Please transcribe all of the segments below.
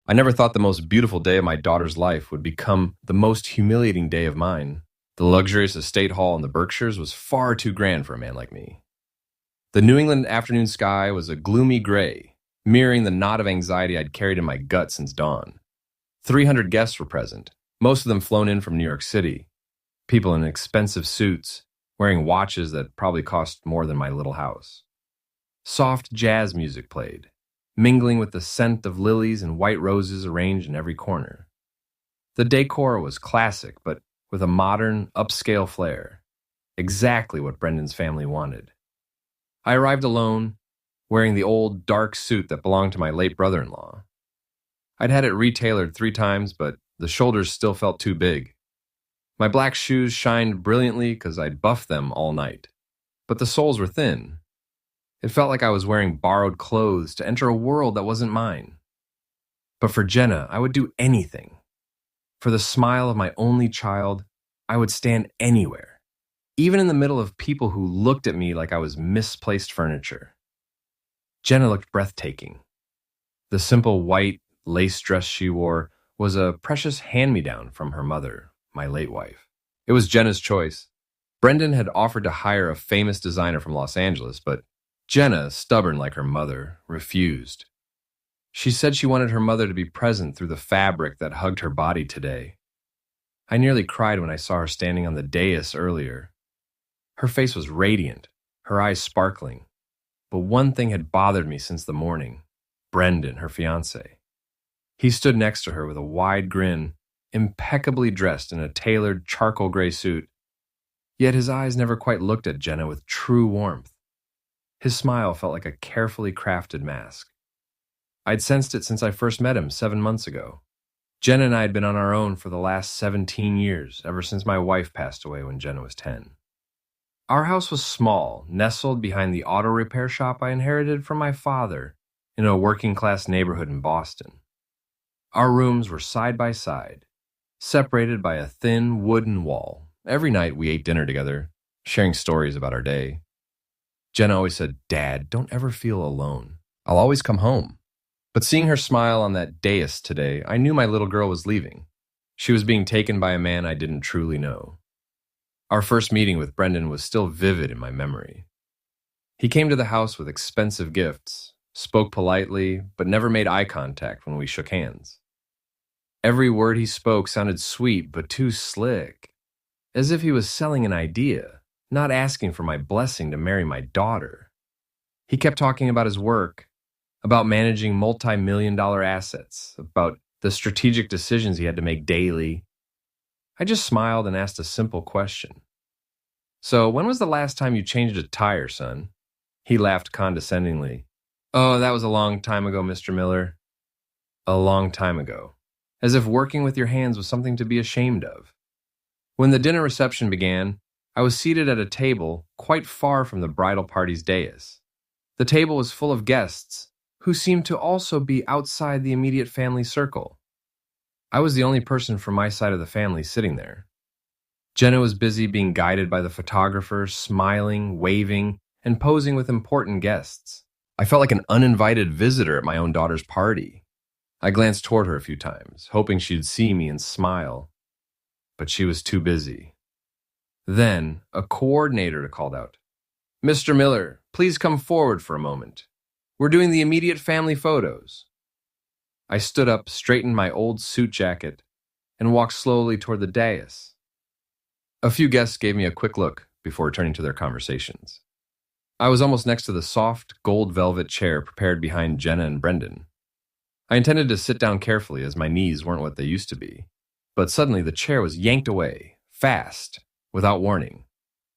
I never thought the most beautiful day of my daughter's life would become the most humiliating day of mine. The luxurious estate hall in the Berkshires was far too grand for a man like me. The New England afternoon sky was a gloomy gray, mirroring the knot of anxiety I'd carried in my gut since dawn. 300 guests were present, most of them flown in from New York City. People in expensive suits, wearing watches that probably cost more than my little house. Soft jazz music played, mingling with the scent of lilies and white roses arranged in every corner. The decor was classic, but with a modern, upscale flair. Exactly what Brendan's family wanted. I arrived alone, wearing the old, dark suit that belonged to my late brother-in-law. I'd had it retailored 3 times, but the shoulders still felt too big. My black shoes shined brilliantly because I'd buffed them all night, but the soles were thin. It felt like I was wearing borrowed clothes to enter a world that wasn't mine. But for Jenna, I would do anything. For the smile of my only child, I would stand anywhere, even in the middle of people who looked at me like I was misplaced furniture. Jenna looked breathtaking. The simple white lace dress she wore was a precious hand-me-down from her mother, my late wife. It was Jenna's choice. Brendan had offered to hire a famous designer from Los Angeles, but Jenna, stubborn like her mother, refused. She said she wanted her mother to be present through the fabric that hugged her body today. I nearly cried when I saw her standing on the dais earlier. Her face was radiant, her eyes sparkling. But one thing had bothered me since the morning: Brendan, her fiancé. He stood next to her with a wide grin, impeccably dressed in a tailored charcoal gray suit. Yet his eyes never quite looked at Jenna with true warmth. His smile felt like a carefully crafted mask. I'd sensed it since I first met him 7 months ago. Jenna and I had been on our own for the last 17 years, ever since my wife passed away when Jenna was 10. Our house was small, nestled behind the auto repair shop I inherited from my father in a working-class neighborhood in Boston. Our rooms were side by side, separated by a thin wooden wall. Every night we ate dinner together, sharing stories about our day. Jenna always said, "Dad, don't ever feel alone. I'll always come home." But seeing her smile on that dais today, I knew my little girl was leaving. She was being taken by a man I didn't truly know. Our first meeting with Brendan was still vivid in my memory. He came to the house with expensive gifts, spoke politely, but never made eye contact when we shook hands. Every word he spoke sounded sweet but too slick, as if he was selling an idea, not asking for my blessing to marry my daughter. He kept talking about his work, about managing multi-million-dollar assets, about the strategic decisions he had to make daily. I just smiled and asked a simple question. "So, when was the last time you changed a tire, son?" He laughed condescendingly. "Oh, that was a long time ago, Mr. Miller." A long time ago. As if working with your hands was something to be ashamed of. When the dinner reception began, I was seated at a table quite far from the bridal party's dais. The table was full of guests who seemed to also be outside the immediate family circle. I was the only person from my side of the family sitting there. Jenna was busy being guided by the photographer, smiling, waving, and posing with important guests. I felt like an uninvited visitor at my own daughter's party. I glanced toward her a few times, hoping she'd see me and smile. But she was too busy. Then, a coordinator called out, "Mr. Miller, please come forward for a moment. We're doing the immediate family photos." I stood up, straightened my old suit jacket, and walked slowly toward the dais. A few guests gave me a quick look before returning to their conversations. I was almost next to the soft, gold velvet chair prepared behind Jenna and Brendan. I intended to sit down carefully as my knees weren't what they used to be, but suddenly the chair was yanked away, fast, without warning.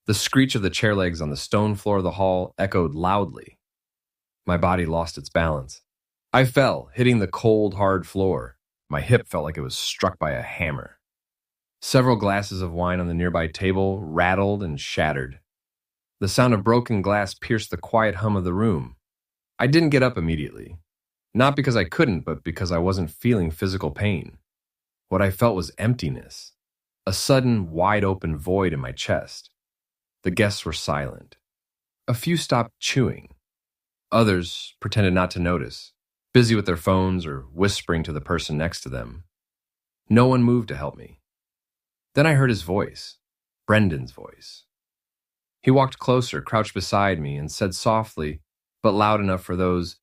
The screech of the chair legs on the stone floor of the hall echoed loudly. My body lost its balance. I fell, hitting the cold, hard floor. My hip felt like it was struck by a hammer. Several glasses of wine on the nearby table rattled and shattered. The sound of broken glass pierced the quiet hum of the room. I didn't get up immediately. Not because I couldn't, but because I wasn't feeling physical pain. What I felt was emptiness, a sudden, wide-open void in my chest. The guests were silent. A few stopped chewing. Others pretended not to notice, busy with their phones or whispering to the person next to them. No one moved to help me. Then I heard his voice, Brendan's voice. He walked closer, crouched beside me, and said softly, but loud enough for those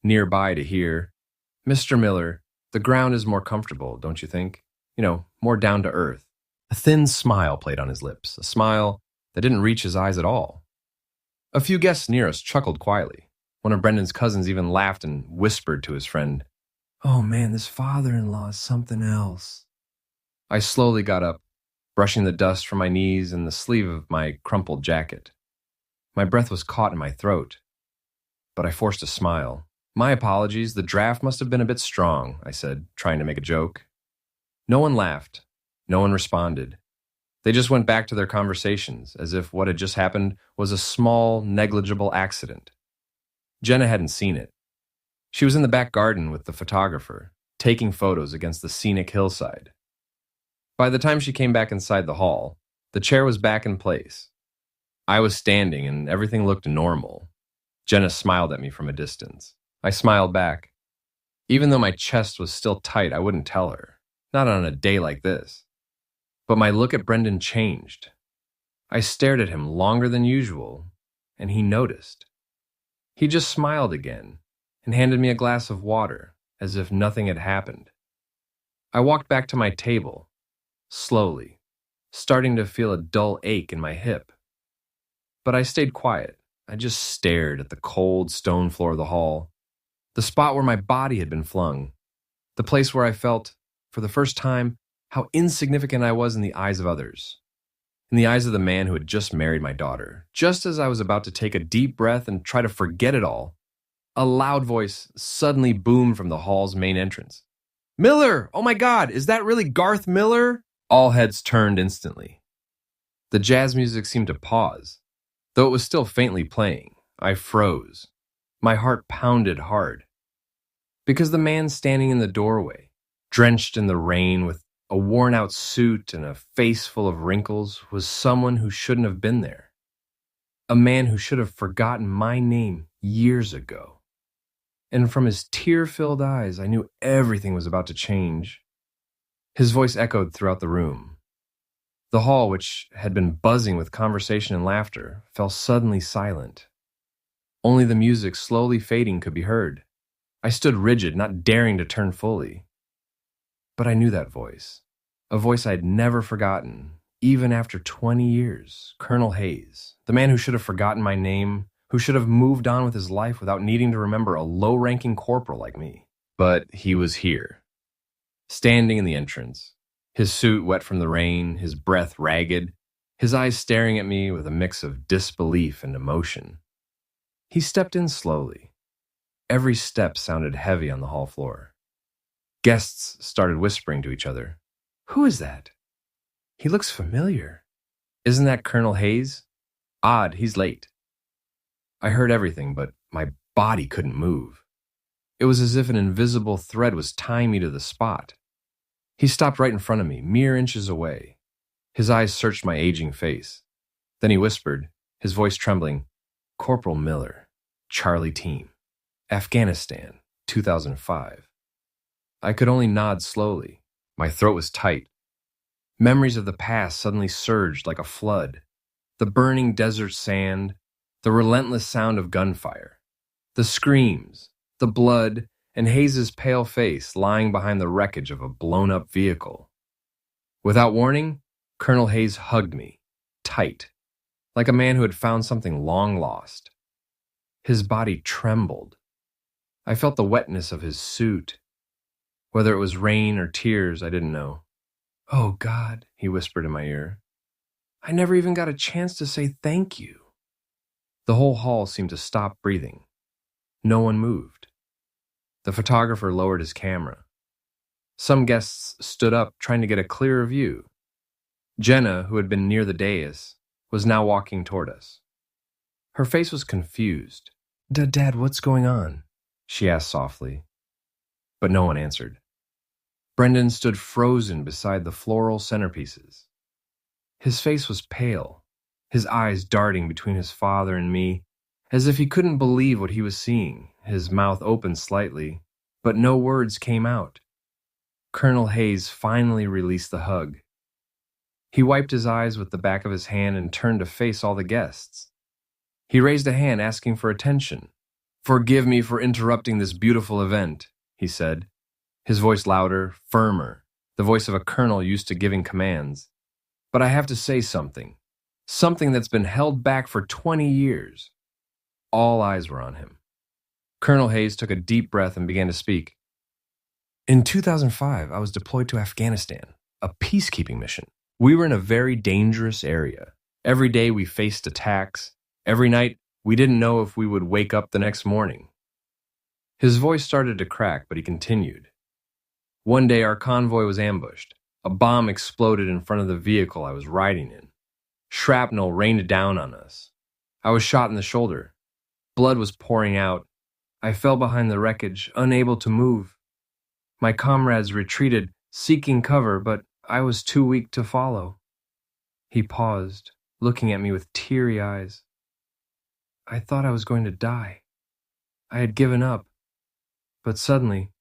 nearby to hear, "Mr. Miller, the ground is more comfortable, don't you think? More down to earth." A thin smile played on his lips, a smile that didn't reach his eyes at all. A few guests near us chuckled quietly. One of Brendan's cousins even laughed and whispered to his friend, "Oh man, this father-in-law is something else." I slowly got up, brushing the dust from my knees and the sleeve of my crumpled jacket. My breath was caught in my throat, but I forced a smile. "My apologies, the draft must have been a bit strong," I said, trying to make a joke. No one laughed. No one responded. They just went back to their conversations, as if what had just happened was a small, negligible accident. Jenna hadn't seen it. She was in the back garden with the photographer, taking photos against the scenic hillside. By the time she came back inside the hall, the chair was back in place. I was standing and everything looked normal. Jenna smiled at me from a distance. I smiled back. Even though my chest was still tight, I wouldn't tell her. Not on a day like this. But my look at Brendan changed. I stared at him longer than usual, and he noticed. He just smiled again and handed me a glass of water, as if nothing had happened. I walked back to my table, slowly, starting to feel a dull ache in my hip. But I stayed quiet. I just stared at the cold stone floor of the hall, the spot where my body had been flung, the place where I felt, for the first time, how insignificant I was in the eyes of others, in the eyes of the man who had just married my daughter. Just as I was about to take a deep breath and try to forget it all, a loud voice suddenly boomed from the hall's main entrance. "Miller! Oh my God, is that really Garth Miller?" All heads turned instantly. The jazz music seemed to pause. Though it was still faintly playing, I froze. My heart pounded hard. Because the man standing in the doorway, drenched in the rain with a worn-out suit and a face full of wrinkles, was someone who shouldn't have been there. A man who should have forgotten my name years ago. And from his tear-filled eyes, I knew everything was about to change. His voice echoed throughout the room. The hall, which had been buzzing with conversation and laughter, fell suddenly silent. Only the music slowly fading could be heard. I stood rigid, not daring to turn fully. But I knew that voice, a voice I'd never forgotten, even after 20 years. Colonel Hayes, the man who should have forgotten my name, who should have moved on with his life without needing to remember a low-ranking corporal like me. But he was here, standing in the entrance, his suit wet from the rain, his breath ragged, his eyes staring at me with a mix of disbelief and emotion. He stepped in slowly. Every step sounded heavy on the hall floor. Guests started whispering to each other. "Who is that? He looks familiar. Isn't that Colonel Hayes? Odd, he's late." I heard everything, but my body couldn't move. It was as if an invisible thread was tying me to the spot. He stopped right in front of me, mere inches away. His eyes searched my aging face. Then he whispered, his voice trembling, "Corporal Miller, Charlie Team, Afghanistan, 2005. I could only nod slowly. My throat was tight. Memories of the past suddenly surged like a flood. The burning desert sand, the relentless sound of gunfire, the screams, the blood, and Hayes's pale face lying behind the wreckage of a blown-up vehicle. Without warning, Colonel Hayes hugged me, tight, like a man who had found something long lost. His body trembled. I felt the wetness of his suit. Whether it was rain or tears, I didn't know. "Oh, God," he whispered in my ear. "I never even got a chance to say thank you." The whole hall seemed to stop breathing. No one moved. The photographer lowered his camera. Some guests stood up, trying to get a clearer view. Jenna, who had been near the dais, was now walking toward us. Her face was confused. Dad, what's going on?" she asked softly. But no one answered. Brendan stood frozen beside the floral centerpieces. His face was pale, his eyes darting between his father and me, as if he couldn't believe what he was seeing, his mouth open slightly, but no words came out. Colonel Hayes finally released the hug. He wiped his eyes with the back of his hand and turned to face all the guests. He raised a hand asking for attention. "Forgive me for interrupting this beautiful event," he said, his voice louder, firmer, the voice of a colonel used to giving commands. "But I have to say something that's been held back for 20 years. All eyes were on him. Colonel Hayes took a deep breath and began to speak. "In 2005, I was deployed to Afghanistan, a peacekeeping mission. We were in a very dangerous area. Every day we faced attacks. Every night we didn't know if we would wake up the next morning." His voice started to crack, but he continued. "One day our convoy was ambushed. A bomb exploded in front of the vehicle I was riding in. Shrapnel rained down on us. I was shot in the shoulder. Blood was pouring out. I fell behind the wreckage, unable to move. My comrades retreated, seeking cover, but I was too weak to follow." He paused, looking at me with teary eyes. "I thought I was going to die. I had given up. But suddenly,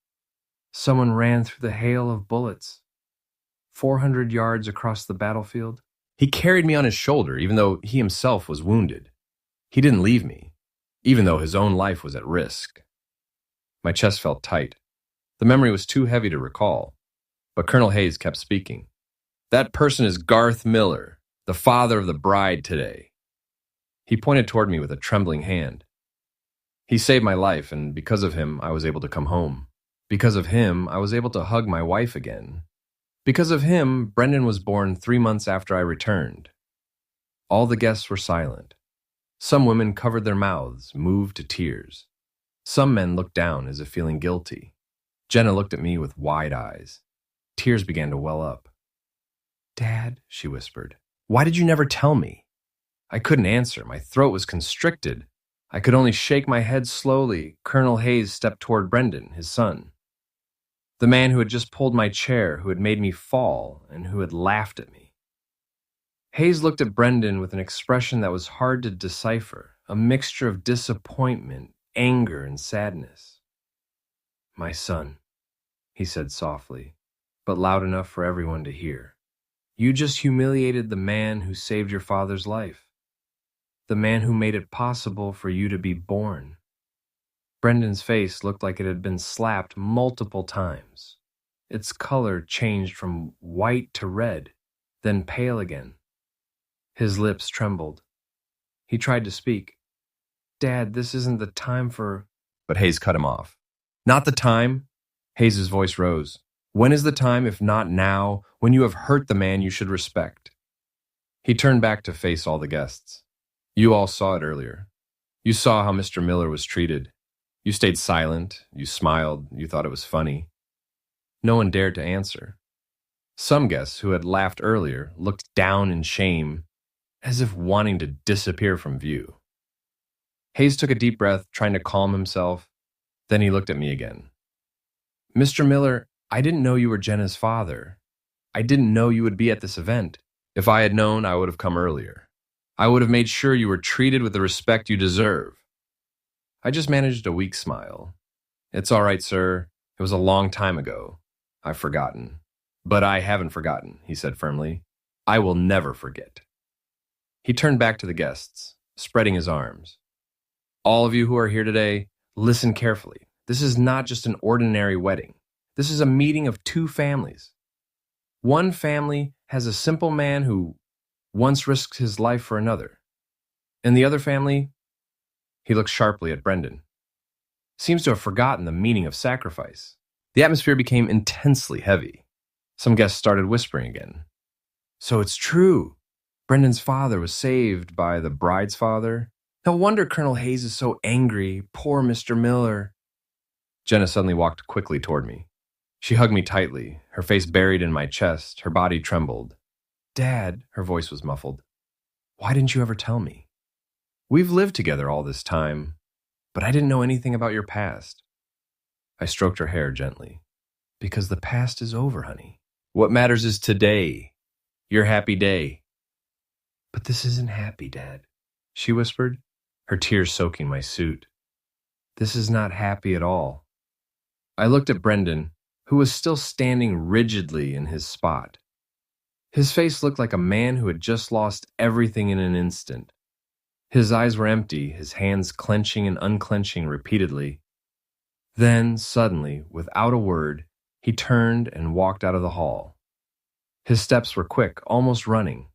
someone ran through the hail of bullets. 400 yards across the battlefield. He carried me on his shoulder, even though he himself was wounded. He didn't leave me, even though his own life was at risk." My chest felt tight. The memory was too heavy to recall, but Colonel Hayes kept speaking. "That person is Garth Miller, the father of the bride today." He pointed toward me with a trembling hand. "He saved my life, and because of him, I was able to come home. Because of him, I was able to hug my wife again. Because of him, Brendan was born 3 months after I returned." All the guests were silent. Some women covered their mouths, moved to tears. Some men looked down as if feeling guilty. Jenna looked at me with wide eyes. Tears began to well up. "Dad," she whispered, "why did you never tell me?" I couldn't answer. My throat was constricted. I could only shake my head slowly. Colonel Hayes stepped toward Brendan, his son. The man who had just pulled my chair, who had made me fall, and who had laughed at me. Hayes looked at Brendan with an expression that was hard to decipher, a mixture of disappointment, anger, and sadness. "My son," he said softly, but loud enough for everyone to hear. "You just humiliated the man who saved your father's life. The man who made it possible for you to be born." Brendan's face looked like it had been slapped multiple times. Its color changed from white to red, then pale again. His lips trembled. He tried to speak. "Dad, this isn't the time for—" But Hayes cut him off. "Not the time?" Hayes' voice rose. "When is the time, if not now, when you have hurt the man you should respect?" He turned back to face all the guests. "You all saw it earlier. You saw how Mr. Miller was treated. You stayed silent, you smiled, you thought it was funny." No one dared to answer. Some guests who had laughed earlier looked down in shame, as if wanting to disappear from view. Hayes took a deep breath, trying to calm himself. Then he looked at me again. "Mr. Miller, I didn't know you were Jenna's father. I didn't know you would be at this event. If I had known, I would have come earlier. I would have made sure you were treated with the respect you deserve." I just managed a weak smile. "It's all right, sir. It was a long time ago. I've forgotten." "But I haven't forgotten," he said firmly. "I will never forget." He turned back to the guests, spreading his arms. "All of you who are here today, listen carefully. This is not just an ordinary wedding. This is a meeting of two families. One family has a simple man who once risked his life for another. And the other family," he looked sharply at Brendan, "seems to have forgotten the meaning of sacrifice." The atmosphere became intensely heavy. Some guests started whispering again. "So it's true. Brendan's father was saved by the bride's father. No wonder Colonel Hayes is so angry. Poor Mr. Miller." Jenna suddenly walked quickly toward me. She hugged me tightly, her face buried in my chest, her body trembled. "Dad," her voice was muffled, "why didn't you ever tell me? We've lived together all this time, but I didn't know anything about your past." I stroked her hair gently. "Because the past is over, honey. What matters is today, your happy day." "But this isn't happy, Dad," she whispered, her tears soaking my suit. "This is not happy at all." I looked at Brendan, who was still standing rigidly in his spot. His face looked like a man who had just lost everything in an instant. His eyes were empty, his hands clenching and unclenching repeatedly. Then, suddenly, without a word, he turned and walked out of the hall. His steps were quick, almost running.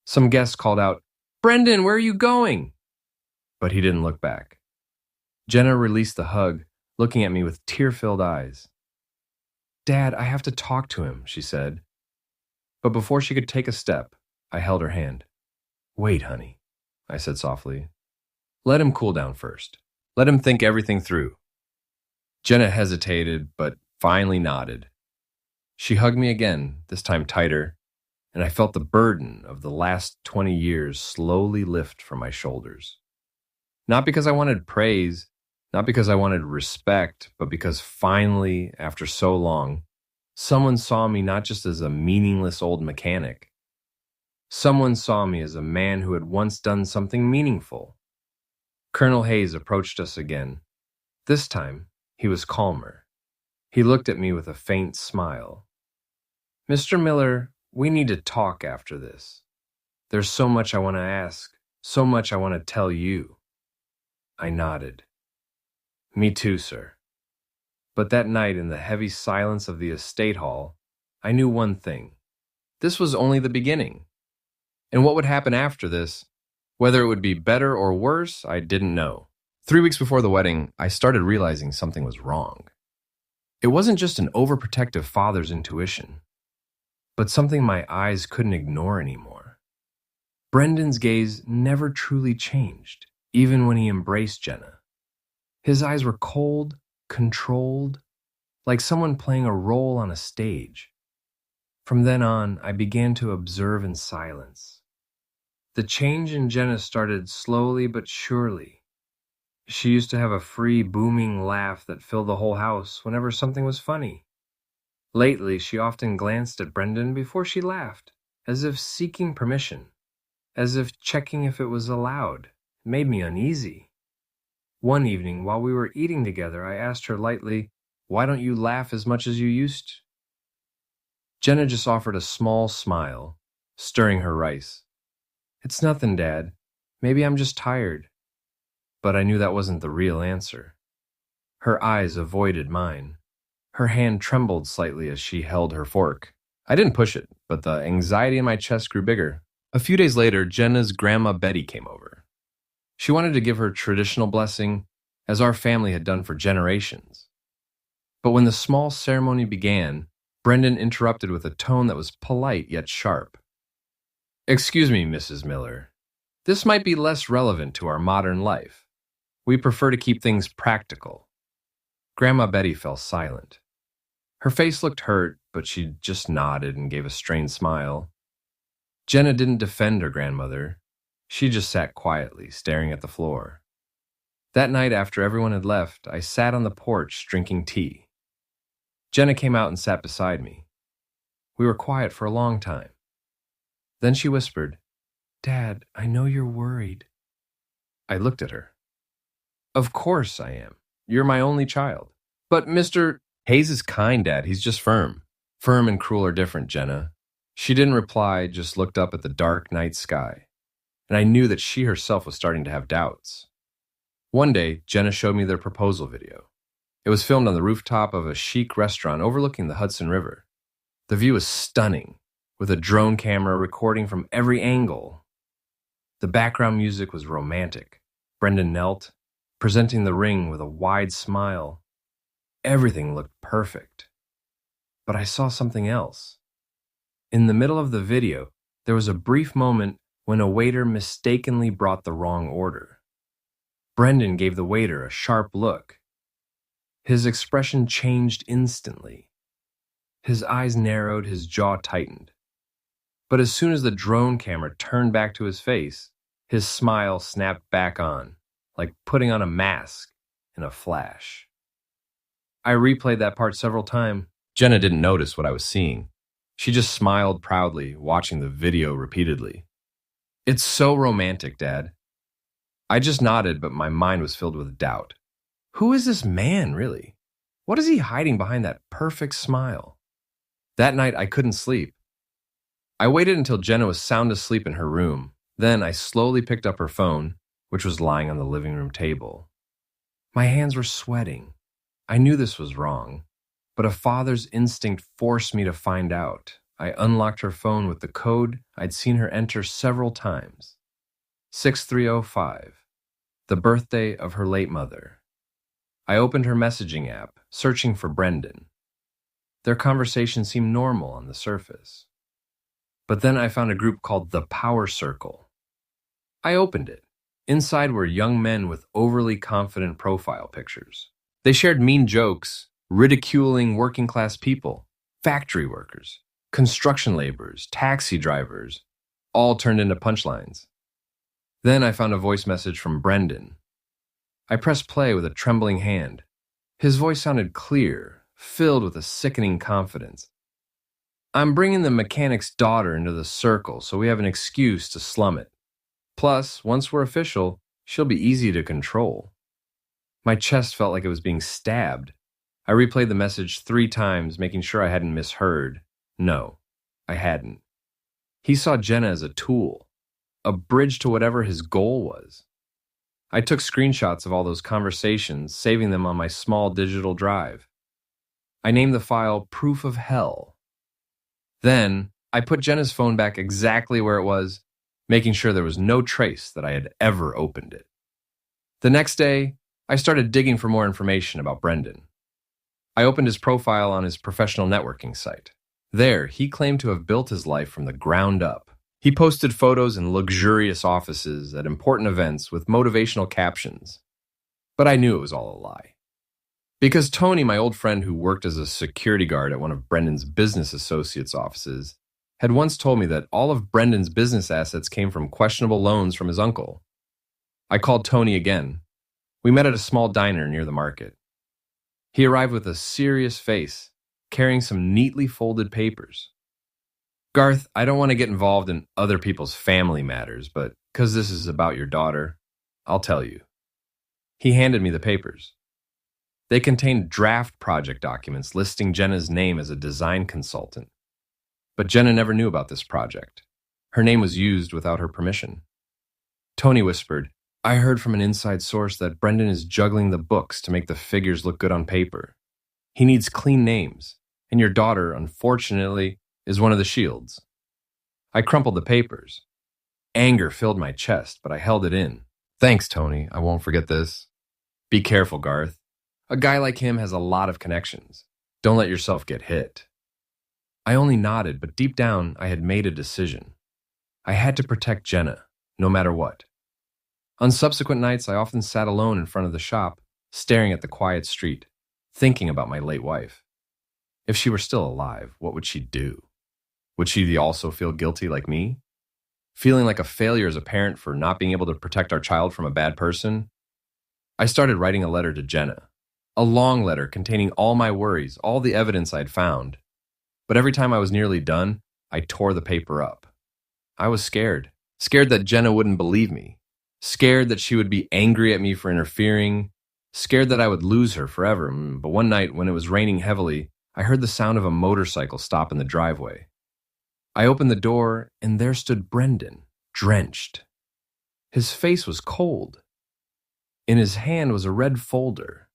Some guests called out, "Brendan, where are you going?" But he didn't look back. Jenna released the hug, looking at me with tear-filled eyes. "Dad, I have to talk to him," she said. But before she could take a step, I held her hand. "Wait, honey," I said softly. "Let him cool down first. Let him think everything through." Jenna hesitated, but finally nodded. She hugged me again, this time tighter, and I felt the burden of the last 20 years slowly lift from my shoulders. Not because I wanted praise, not because I wanted respect, but because finally, after so long, someone saw me not just as a meaningless old mechanic. Someone saw me as a man who had once done something meaningful. Colonel Hayes approached us again. This time, he was calmer. He looked at me with a faint smile. "Mr. Miller, we need to talk after this. There's so much I want to ask, so much I want to tell you." I nodded. "Me too, sir." But that night, in the heavy silence of the estate hall, I knew one thing. This was only the beginning. And what would happen after this, whether it would be better or worse, I didn't know. 3 weeks before the wedding, I started realizing something was wrong. It wasn't just an overprotective father's intuition, but something my eyes couldn't ignore anymore. Brendan's gaze never truly changed, even when he embraced Jenna. His eyes were cold, controlled, like someone playing a role on a stage. From then on, I began to observe in silence. The change in Jenna started slowly but surely. She used to have a free, booming laugh that filled the whole house whenever something was funny. Lately, she often glanced at Brendan before she laughed, as if seeking permission, as if checking if it was allowed. It made me uneasy. One evening, while we were eating together, I asked her lightly, "Why don't you laugh as much as you used to?" Jenna just offered a small smile, stirring her rice. "It's nothing, Dad. Maybe I'm just tired." But I knew that wasn't the real answer. Her eyes avoided mine. Her hand trembled slightly as she held her fork. I didn't push it, but the anxiety in my chest grew bigger. A few days later, Jenna's grandma Betty came over. She wanted to give her traditional blessing, as our family had done for generations. But when the small ceremony began, Brendan interrupted with a tone that was polite yet sharp. "Excuse me, Mrs. Miller. This might be less relevant to our modern life. We prefer to keep things practical." Grandma Betty fell silent. Her face looked hurt, but she just nodded and gave a strained smile. Jenna didn't defend her grandmother. She just sat quietly, staring at the floor. That night, after everyone had left, I sat on the porch drinking tea. Jenna came out and sat beside me. We were quiet for a long time. Then she whispered, "Dad, I know you're worried." I looked at her. "Of course I am. You're my only child." "But Mr. Hayes is kind, Dad. He's just firm." "Firm and cruel are different, Jenna." She didn't reply, just looked up at the dark night sky. And I knew that she herself was starting to have doubts. One day, Jenna showed me their proposal video. It was filmed on the rooftop of a chic restaurant overlooking the Hudson River. The view was stunning, with a drone camera recording from every angle. The background music was romantic. Brendan knelt, presenting the ring with a wide smile. Everything looked perfect. But I saw something else. In the middle of the video, there was a brief moment when a waiter mistakenly brought the wrong order. Brendan gave the waiter a sharp look. His expression changed instantly. His eyes narrowed, his jaw tightened. But as soon as the drone camera turned back to his face, his smile snapped back on, like putting on a mask in a flash. I replayed that part several times. Jenna didn't notice what I was seeing. She just smiled proudly, watching the video repeatedly. "It's so romantic, Dad." I just nodded, but my mind was filled with doubt. Who is this man, really? What is he hiding behind that perfect smile? That night, I couldn't sleep. I waited until Jenna was sound asleep in her room. Then I slowly picked up her phone, which was lying on the living room table. My hands were sweating. I knew this was wrong, but a father's instinct forced me to find out. I unlocked her phone with the code I'd seen her enter several times. 6305, the birthday of her late mother. I opened her messaging app, searching for Brendan. Their conversation seemed normal on the surface. But then I found a group called the Power Circle. I opened it. Inside were young men with overly confident profile pictures. They shared mean jokes, ridiculing working-class people, factory workers, construction laborers, taxi drivers, all turned into punchlines. Then I found a voice message from Brendan. I pressed play with a trembling hand. His voice sounded clear, filled with a sickening confidence. I'm bringing the mechanic's daughter into the circle, so we have an excuse to slum it. Plus, once we're official, she'll be easy to control. My chest felt like it was being stabbed. I replayed the message 3 times, making sure I hadn't misheard. No, I hadn't. He saw Jenna as a tool, a bridge to whatever his goal was. I took screenshots of all those conversations, saving them on my small digital drive. I named the file Proof of Hell. Then, I put Jenna's phone back exactly where it was, making sure there was no trace that I had ever opened it. The next day, I started digging for more information about Brendan. I opened his profile on his professional networking site. There, he claimed to have built his life from the ground up. He posted photos in luxurious offices at important events with motivational captions. But I knew it was all a lie. Because Tony, my old friend who worked as a security guard at one of Brendan's business associates' offices, had once told me that all of Brendan's business assets came from questionable loans from his uncle. I called Tony again. We met at a small diner near the market. He arrived with a serious face, carrying some neatly folded papers. Garth, I don't want to get involved in other people's family matters, but because this is about your daughter, I'll tell you. He handed me the papers. They contained draft project documents listing Jenna's name as a design consultant. But Jenna never knew about this project. Her name was used without her permission. Tony whispered, I heard from an inside source that Brendan is juggling the books to make the figures look good on paper. He needs clean names, and your daughter, unfortunately, is one of the shields. I crumpled the papers. Anger filled my chest, but I held it in. Thanks, Tony. I won't forget this. Be careful, Garth. A guy like him has a lot of connections. Don't let yourself get hit. I only nodded, but deep down, I had made a decision. I had to protect Jenna, no matter what. On subsequent nights, I often sat alone in front of the shop, staring at the quiet street, thinking about my late wife. If she were still alive, what would she do? Would she also feel guilty like me? Feeling like a failure as a parent for not being able to protect our child from a bad person? I started writing a letter to Jenna. A long letter containing all my worries, all the evidence I'd found. But every time I was nearly done, I tore the paper up. I was scared. Scared that Jenna wouldn't believe me. Scared that she would be angry at me for interfering. Scared that I would lose her forever. But one night, when it was raining heavily, I heard the sound of a motorcycle stop in the driveway. I opened the door, and there stood Brendan, drenched. His face was cold. In his hand was a red folder.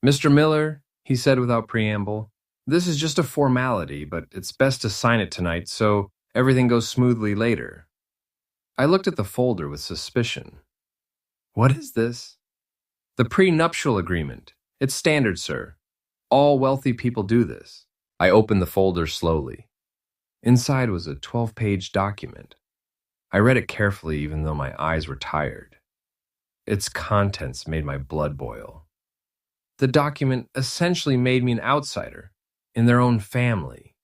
Mr. Miller, he said without preamble, this is just a formality, but it's best to sign it tonight so everything goes smoothly later. I looked at the folder with suspicion. What is this? The prenuptial agreement. It's standard, sir. All wealthy people do this. I opened the folder slowly. Inside was a 12-page document. I read it carefully even though my eyes were tired. Its contents made my blood boil. The document essentially made me an outsider in their own family.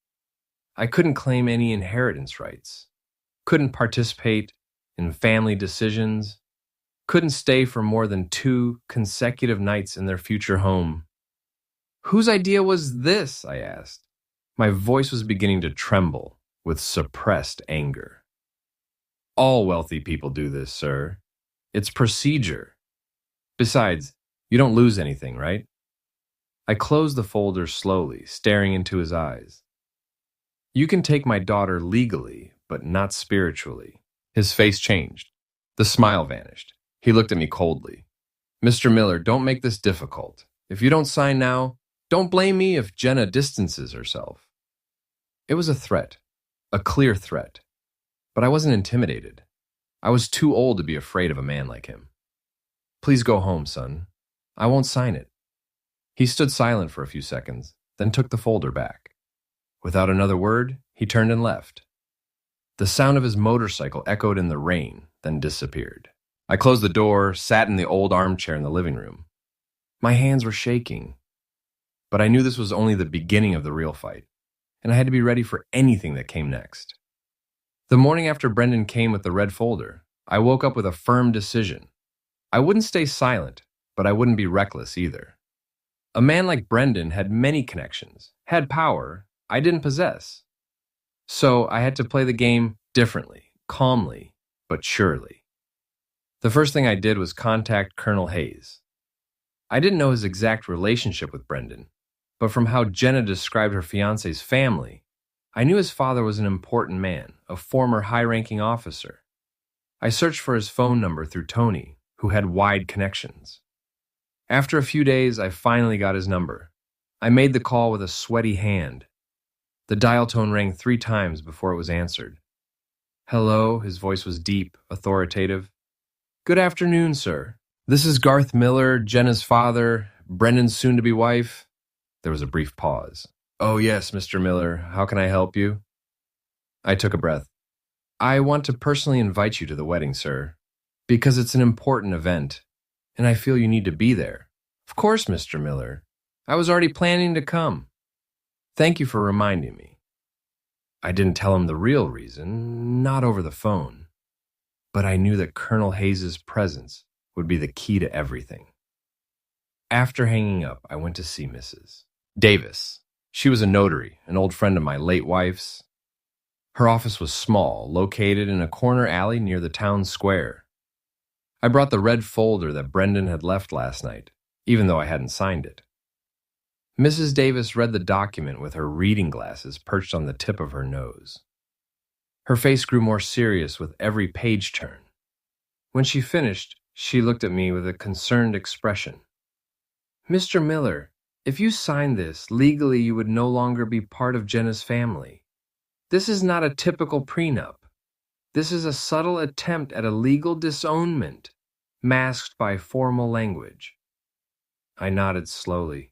I couldn't claim any inheritance rights, couldn't participate in family decisions, couldn't stay for more than 2 consecutive nights in their future home. Whose idea was this? I asked. My voice was beginning to tremble with suppressed anger. All wealthy people do this, sir. It's procedure. Besides, you don't lose anything, right? I closed the folder slowly, staring into his eyes. You can take my daughter legally, but not spiritually. His face changed. The smile vanished. He looked at me coldly. Mr. Miller, don't make this difficult. If you don't sign now, don't blame me if Jenna distances herself. It was a threat, a clear threat. But I wasn't intimidated. I was too old to be afraid of a man like him. Please go home, son. I won't sign it. He stood silent for a few seconds, then took the folder back. Without another word, he turned and left. The sound of his motorcycle echoed in the rain, then disappeared. I closed the door, sat in the old armchair in the living room. My hands were shaking, but I knew this was only the beginning of the real fight, and I had to be ready for anything that came next. The morning after Brendan came with the red folder, I woke up with a firm decision. I wouldn't stay silent, but I wouldn't be reckless either. A man like Brendan had many connections, had power I didn't possess. So I had to play the game differently, calmly, but surely. The first thing I did was contact Colonel Hayes. I didn't know his exact relationship with Brendan, but from how Jenna described her fiancé's family, I knew his father was an important man, a former high-ranking officer. I searched for his phone number through Tony, who had wide connections. After a few days, I finally got his number. I made the call with a sweaty hand. The dial tone rang 3 times before it was answered. Hello, his voice was deep, authoritative. Good afternoon, sir. This is Garth Miller, Jenna's father, Brendan's soon-to-be wife. There was a brief pause. Oh yes, Mr. Miller, how can I help you? I took a breath. I want to personally invite you to the wedding, sir, because it's an important event, and I feel you need to be there. Of course, Mr. Miller. I was already planning to come. Thank you for reminding me. I didn't tell him the real reason, not over the phone, but I knew that Colonel Hayes' presence would be the key to everything. After hanging up, I went to see Mrs. Davis. She was a notary, an old friend of my late wife's. Her office was small, located in a corner alley near the town square. I brought the red folder that Brendan had left last night, even though I hadn't signed it. Mrs. Davis read the document with her reading glasses perched on the tip of her nose. Her face grew more serious with every page turn. When she finished, she looked at me with a concerned expression. Mr. Miller, if you signed this, legally you would no longer be part of Jenna's family. This is not a typical prenup. This is a subtle attempt at a legal disownment, masked by formal language. I nodded slowly.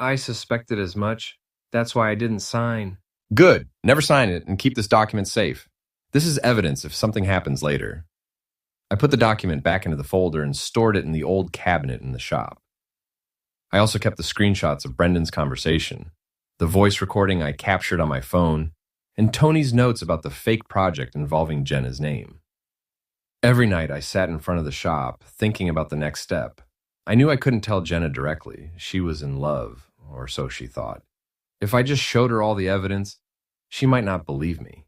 I suspected as much. That's why I didn't sign. Good. Never sign it and keep this document safe. This is evidence if something happens later. I put the document back into the folder and stored it in the old cabinet in the shop. I also kept the screenshots of Brendan's conversation, the voice recording I captured on my phone, and Tony's notes about the fake project involving Jenna's name. Every night I sat in front of the shop, thinking about the next step. I knew I couldn't tell Jenna directly. She was in love, or so she thought. If I just showed her all the evidence, she might not believe me.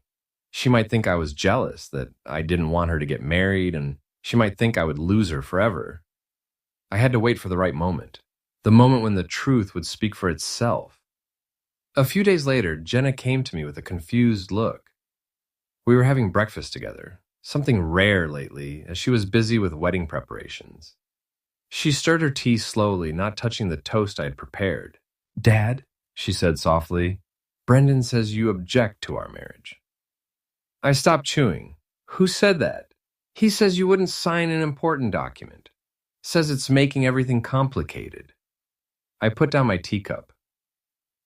She might think I was jealous, that I didn't want her to get married, and she might think I would lose her forever. I had to wait for the right moment, the moment when the truth would speak for itself. A few days later, Jenna came to me with a confused look. We were having breakfast together, something rare lately, as she was busy with wedding preparations. She stirred her tea slowly, not touching the toast I had prepared. Dad, she said softly, Brendan says you object to our marriage. I stopped chewing. Who said that? He says you wouldn't sign an important document. Says it's making everything complicated. I put down my teacup.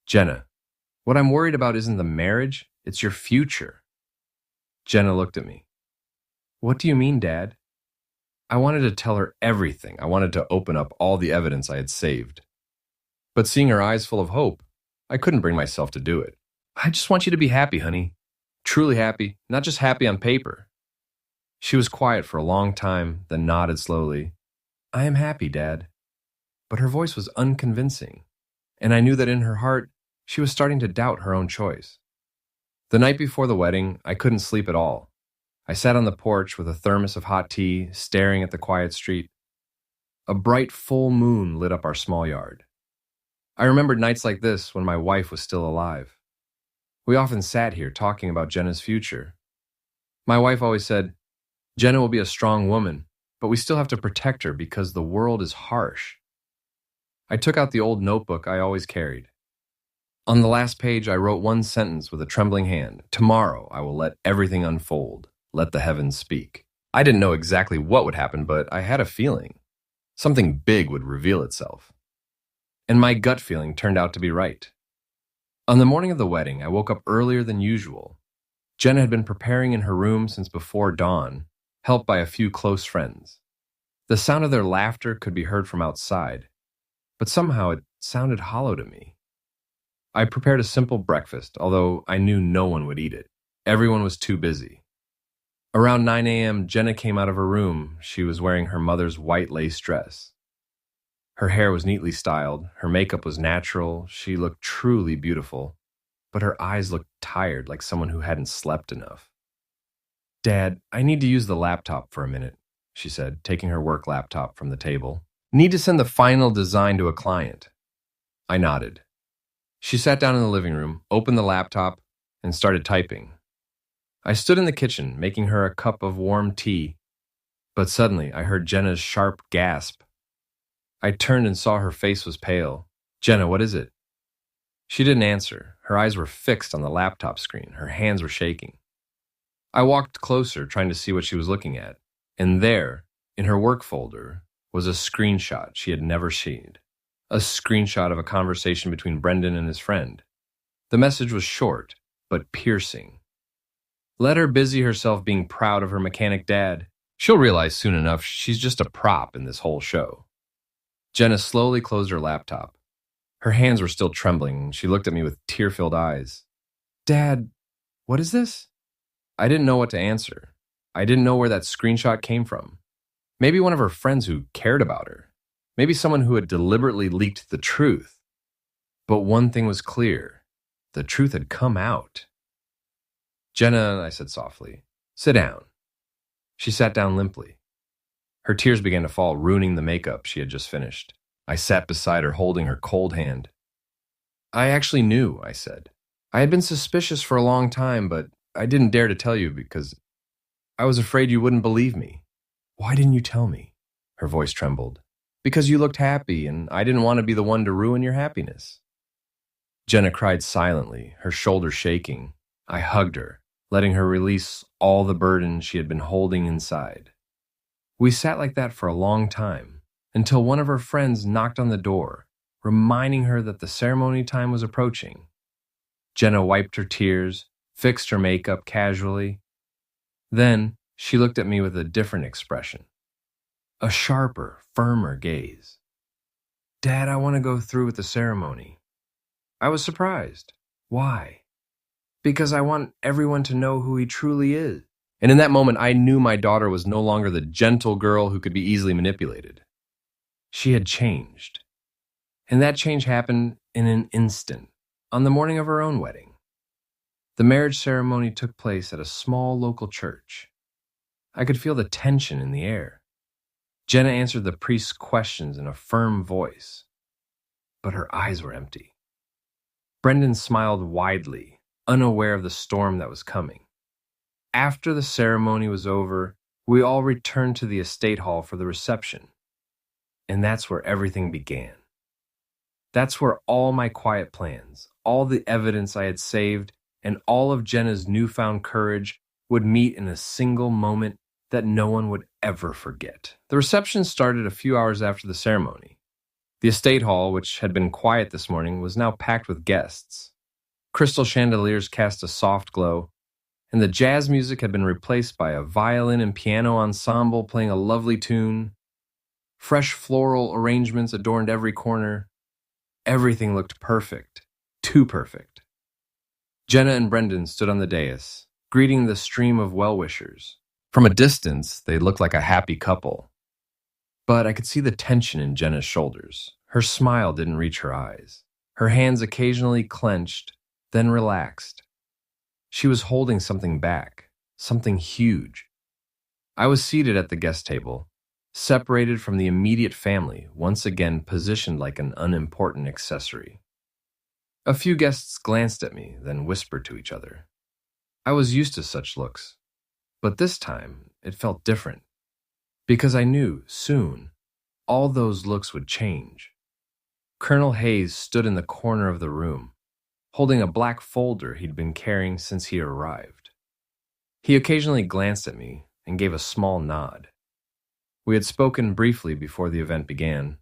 Jenna, what I'm worried about isn't the marriage, it's your future. Jenna looked at me. What do you mean, Dad? I wanted to tell her everything. I wanted to open up all the evidence I had saved. But seeing her eyes full of hope, I couldn't bring myself to do it. I just want you to be happy, honey. Truly happy, not just happy on paper. She was quiet for a long time, then nodded slowly. I am happy, Dad. But her voice was unconvincing, and I knew that in her heart, she was starting to doubt her own choice. The night before the wedding, I couldn't sleep at all. I sat on the porch with a thermos of hot tea, staring at the quiet street. A bright full moon lit up our small yard. I remembered nights like this when my wife was still alive. We often sat here talking about Jenna's future. My wife always said, Jenna will be a strong woman, but we still have to protect her because the world is harsh. I took out the old notebook I always carried. On the last page, I wrote one sentence with a trembling hand. Tomorrow, I will let everything unfold. Let the heavens speak. I didn't know exactly what would happen, but I had a feeling. Something big would reveal itself. And my gut feeling turned out to be right. On the morning of the wedding, I woke up earlier than usual. Jenna had been preparing in her room since before dawn, helped by a few close friends. The sound of their laughter could be heard from outside, but somehow it sounded hollow to me. I prepared a simple breakfast, although I knew no one would eat it. Everyone was too busy. Around 9 a.m., Jenna came out of her room. She was wearing her mother's white lace dress. Her hair was neatly styled, her makeup was natural, she looked truly beautiful, but her eyes looked tired, like someone who hadn't slept enough. Dad, I need to use the laptop for a minute, she said, taking her work laptop from the table. Need to send the final design to a client. I nodded. She sat down in the living room, opened the laptop, and started typing. I stood in the kitchen, making her a cup of warm tea, but suddenly I heard Jenna's sharp gasp. I turned and saw her face was pale. Jenna, what is it? She didn't answer. Her eyes were fixed on the laptop screen. Her hands were shaking. I walked closer, trying to see what she was looking at, and there, in her work folder, was a screenshot she had never seen. A screenshot of a conversation between Brendan and his friend. The message was short, but piercing. Let her busy herself being proud of her mechanic dad. She'll realize soon enough she's just a prop in this whole show. Jenna slowly closed her laptop. Her hands were still trembling. She looked at me with tear-filled eyes. Dad, what is this? I didn't know what to answer. I didn't know where that screenshot came from. Maybe one of her friends who cared about her. Maybe someone who had deliberately leaked the truth. But one thing was clear. The truth had come out. Jenna, I said softly, sit down. She sat down limply. Her tears began to fall, ruining the makeup she had just finished. I sat beside her, holding her cold hand. I actually knew, I said. I had been suspicious for a long time, but I didn't dare to tell you because I was afraid you wouldn't believe me. Why didn't you tell me? Her voice trembled. Because you looked happy, and I didn't want to be the one to ruin your happiness. Jenna cried silently, her shoulders shaking. I hugged her, letting her release all the burden she had been holding inside. We sat like that for a long time, until one of her friends knocked on the door, reminding her that the ceremony time was approaching. Jenna wiped her tears, fixed her makeup casually. Then she looked at me with a different expression. A sharper, firmer gaze. Dad, I want to go through with the ceremony. I was surprised. Why? Because I want everyone to know who he truly is. And in that moment, I knew my daughter was no longer the gentle girl who could be easily manipulated. She had changed. And that change happened in an instant, on the morning of her own wedding. The marriage ceremony took place at a small local church. I could feel the tension in the air. Jenna answered the priest's questions in a firm voice, but her eyes were empty. Brendan smiled widely, unaware of the storm that was coming. After the ceremony was over, we all returned to the estate hall for the reception, and that's where everything began. That's where all my quiet plans, all the evidence I had saved, and all of Jenna's newfound courage would meet in a single moment that no one would ever forget. The reception started a few hours after the ceremony. The estate hall, which had been quiet this morning, was now packed with guests. Crystal chandeliers cast a soft glow, and the jazz music had been replaced by a violin and piano ensemble playing a lovely tune. Fresh floral arrangements adorned every corner. Everything looked perfect, too perfect. Jenna and Brendan stood on the dais, greeting the stream of well-wishers. From a distance, they looked like a happy couple. But I could see the tension in Jenna's shoulders. Her smile didn't reach her eyes. Her hands occasionally clenched, then relaxed. She was holding something back, something huge. I was seated at the guest table, separated from the immediate family, once again positioned like an unimportant accessory. A few guests glanced at me, then whispered to each other. I was used to such looks, but this time it felt different, because I knew, soon, all those looks would change. Colonel Hayes stood in the corner of the room, holding a black folder he'd been carrying since he arrived. He occasionally glanced at me and gave a small nod. We had spoken briefly before the event began.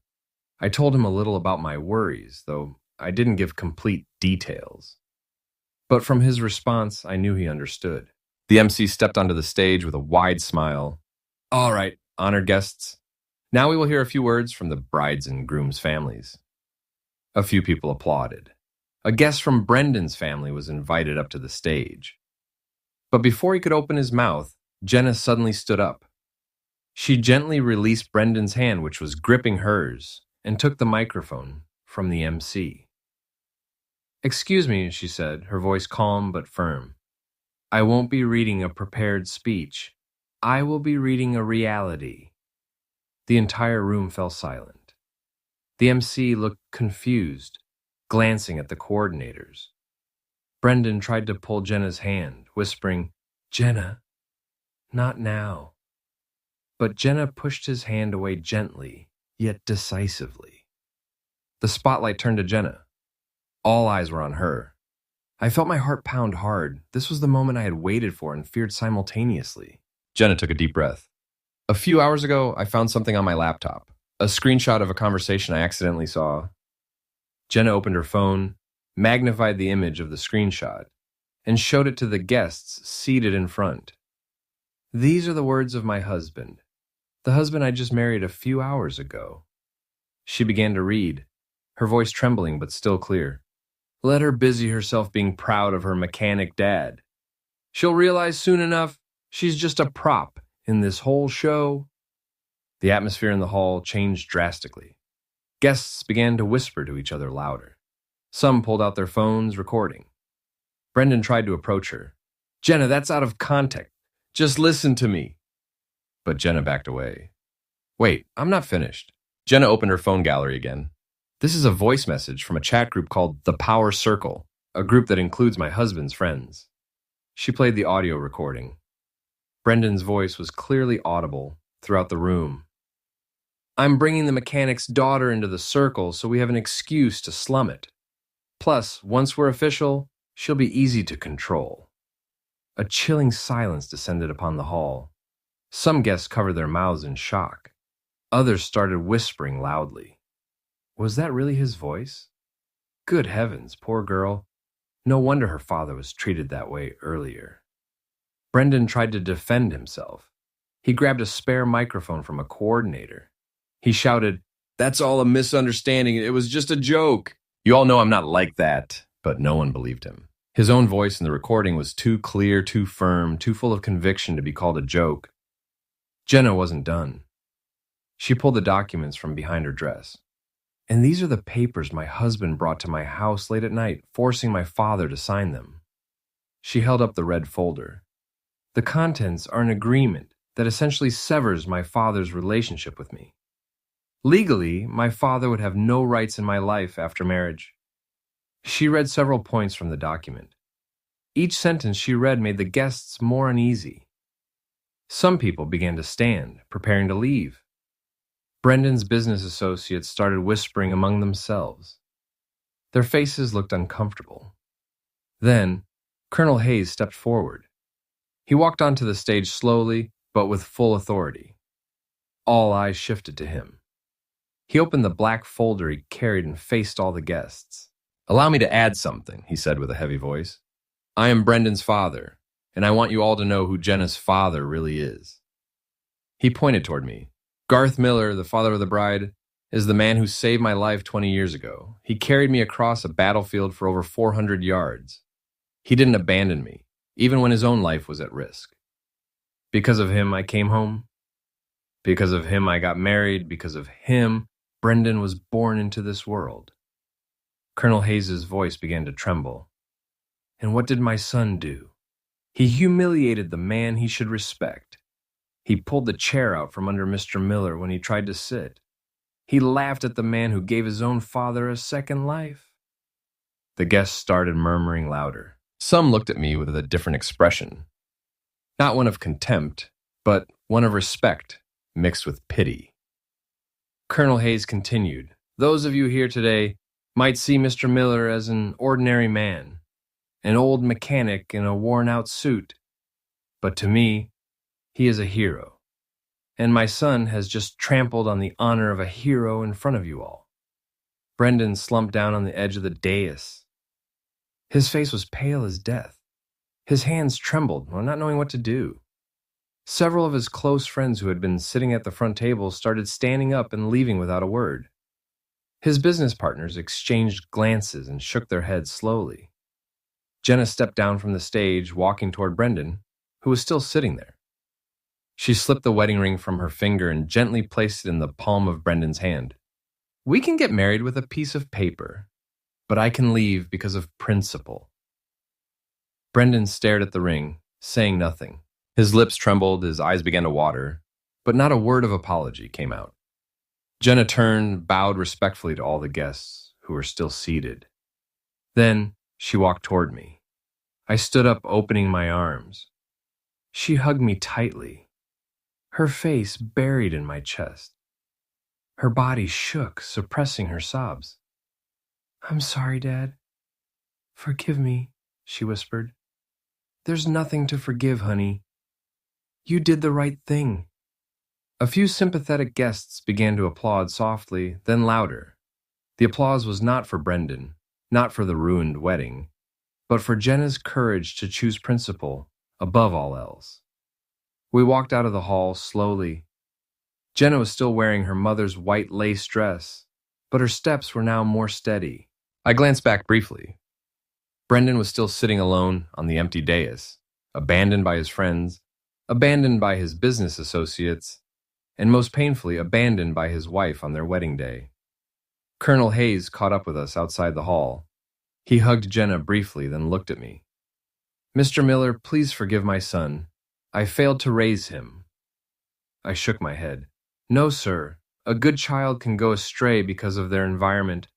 I told him a little about my worries, though I didn't give complete details. But from his response, I knew he understood. The MC stepped onto the stage with a wide smile. All right, honored guests. Now we will hear a few words from the bride's and groom's families. A few people applauded. A guest from Brendan's family was invited up to the stage. But before he could open his mouth, Jenna suddenly stood up. She gently released Brendan's hand, which was gripping hers, and took the microphone from the MC. Excuse me, she said, her voice calm but firm. I won't be reading a prepared speech. I will be reading a reality. The entire room fell silent. The MC looked confused, glancing at the coordinators. Brendan tried to pull Jenna's hand, whispering, Jenna, not now. But Jenna pushed his hand away gently, yet decisively. The spotlight turned to Jenna. All eyes were on her. I felt my heart pound hard. This was the moment I had waited for and feared simultaneously. Jenna took a deep breath. A few hours ago, I found something on my laptop, a screenshot of a conversation I accidentally saw. Jenna opened her phone, magnified the image of the screenshot, and showed it to the guests seated in front. These are the words of my husband, the husband I just married a few hours ago. She began to read, her voice trembling but still clear. Let her busy herself being proud of her mechanic dad. She'll realize soon enough she's just a prop in this whole show. The atmosphere in the hall changed drastically. Guests began to whisper to each other louder. Some pulled out their phones, recording. Brendan tried to approach her. Jenna, that's out of context. Just listen to me. But Jenna backed away. Wait, I'm not finished. Jenna opened her phone gallery again. This is a voice message from a chat group called The Power Circle, a group that includes my husband's friends. She played the audio recording. Brendan's voice was clearly audible throughout the room. I'm bringing the mechanic's daughter into the circle so we have an excuse to slum it. Plus, once we're official, she'll be easy to control. A chilling silence descended upon the hall. Some guests covered their mouths in shock. Others started whispering loudly. Was that really his voice? Good heavens, poor girl. No wonder her father was treated that way earlier. Brendan tried to defend himself. He grabbed a spare microphone from a coordinator. He shouted, That's all a misunderstanding. It was just a joke. You all know I'm not like that, but no one believed him. His own voice in the recording was too clear, too firm, too full of conviction to be called a joke. Jenna wasn't done. She pulled the documents from behind her dress. And these are the papers my husband brought to my house late at night, forcing my father to sign them. She held up the red folder. The contents are an agreement that essentially severs my father's relationship with me. Legally, my father would have no rights in my life after marriage. She read several points from the document. Each sentence she read made the guests more uneasy. Some people began to stand, preparing to leave. Brendan's business associates started whispering among themselves. Their faces looked uncomfortable. Then, Colonel Hayes stepped forward. He walked onto the stage slowly, but with full authority. All eyes shifted to him. He opened the black folder he carried and faced all the guests. Allow me to add something, he said with a heavy voice. I am Brendan's father, and I want you all to know who Jenna's father really is. He pointed toward me. Garth Miller, the father of the bride, is the man who saved my life 20 years ago. He carried me across a battlefield for over 400 yards. He didn't abandon me, even when his own life was at risk. Because of him, I came home. Because of him, I got married. Because of him, Brendan was born into this world. Colonel Hayes' voice began to tremble. And what did my son do? He humiliated the man he should respect. He pulled the chair out from under Mr. Miller when he tried to sit. He laughed at the man who gave his own father a second life. The guests started murmuring louder. Some looked at me with a different expression. Not one of contempt, but one of respect, mixed with pity. Colonel Hayes continued, "Those of you here today might see Mr. Miller as an ordinary man, an old mechanic in a worn-out suit. But to me, he is a hero. And my son has just trampled on the honor of a hero in front of you all." Brendan slumped down on the edge of the dais. His face was pale as death. His hands trembled, not knowing what to do. Several of his close friends who had been sitting at the front table started standing up and leaving without a word. His business partners exchanged glances and shook their heads slowly. Jenna stepped down from the stage, walking toward Brendan, who was still sitting there. She slipped the wedding ring from her finger and gently placed it in the palm of Brendan's hand. "We can get married with a piece of paper, but I can leave because of principle." Brendan stared at the ring, saying nothing. His lips trembled, his eyes began to water, but not a word of apology came out. Jenna turned, bowed respectfully to all the guests, who were still seated. Then she walked toward me. I stood up, opening my arms. She hugged me tightly, her face buried in my chest. Her body shook, suppressing her sobs. "I'm sorry, Dad. Forgive me," she whispered. "There's nothing to forgive, honey. You did the right thing." A few sympathetic guests began to applaud softly, then louder. The applause was not for Brendan, not for the ruined wedding, but for Jenna's courage to choose principle above all else. We walked out of the hall slowly. Jenna was still wearing her mother's white lace dress, but her steps were now more steady. I glanced back briefly. Brendan was still sitting alone on the empty dais, abandoned by his friends, abandoned by his business associates, and most painfully abandoned by his wife on their wedding day. Colonel Hayes caught up with us outside the hall. He hugged Jenna briefly, then looked at me. "Mr. Miller, please forgive my son. I failed to raise him." I shook my head. "No, sir. A good child can go astray because of their environment,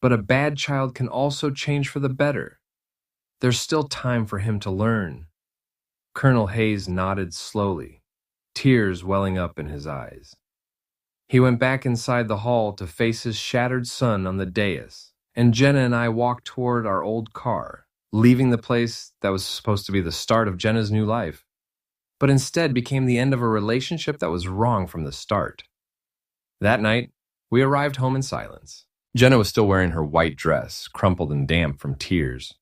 but a bad child can also change for the better. There's still time for him to learn." Colonel Hayes nodded slowly, tears welling up in his eyes. He went back inside the hall to face his shattered son on the dais, and Jenna and I walked toward our old car, leaving the place that was supposed to be the start of Jenna's new life, but instead became the end of a relationship that was wrong from the start. That night, we arrived home in silence. Jenna was still wearing her white dress, crumpled and damp from tears.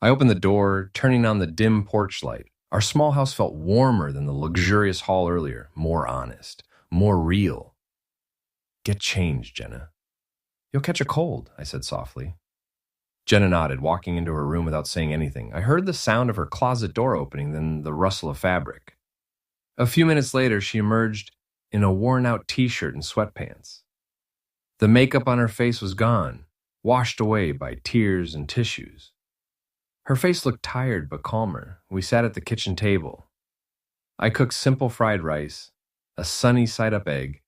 I opened the door, turning on the dim porch light. Our small house felt warmer than the luxurious hall earlier, more honest, more real. "Get changed, Jenna." "You'll catch a cold," I said softly. Jenna nodded, walking into her room without saying anything. I heard the sound of her closet door opening, then the rustle of fabric. A few minutes later, she emerged in a worn-out t-shirt and sweatpants. The makeup on her face was gone, washed away by tears and tissues. Her face looked tired but calmer. We sat at the kitchen table. I cooked simple fried rice, a sunny side-up egg,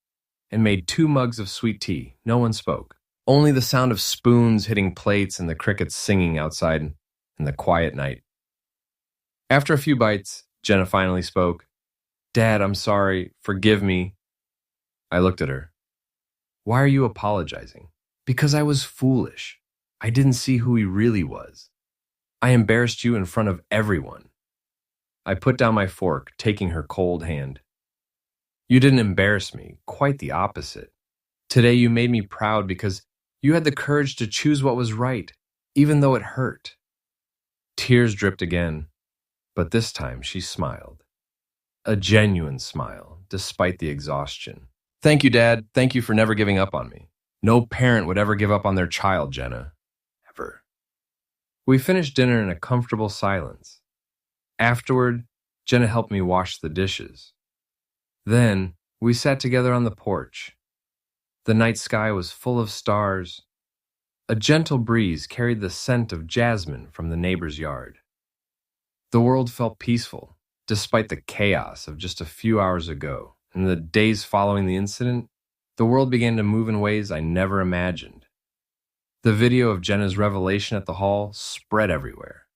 and made 2 mugs of sweet tea. No one spoke. Only the sound of spoons hitting plates and the crickets singing outside in the quiet night. After a few bites, Jenna finally spoke. "Dad, I'm sorry. Forgive me." I looked at her. "Why are you apologizing?" "Because I was foolish. I didn't see who he really was. I embarrassed you in front of everyone." I put down my fork, taking her cold hand. "You didn't embarrass me, quite the opposite. Today you made me proud because you had the courage to choose what was right, even though it hurt." Tears dripped again, but this time she smiled. A genuine smile, despite the exhaustion. "Thank you, Dad. Thank you for never giving up on me. No parent would ever give up on their child, Jenna. Ever." We finished dinner in a comfortable silence. Afterward, Jenna helped me wash the dishes. Then, we sat together on the porch. The night sky was full of stars. A gentle breeze carried the scent of jasmine from the neighbor's yard. The world felt peaceful, Despite the chaos of just a few hours ago, in the days following the incident, the world began to move in ways I never imagined. The video of Jenna's revelation at the hall spread everywhere.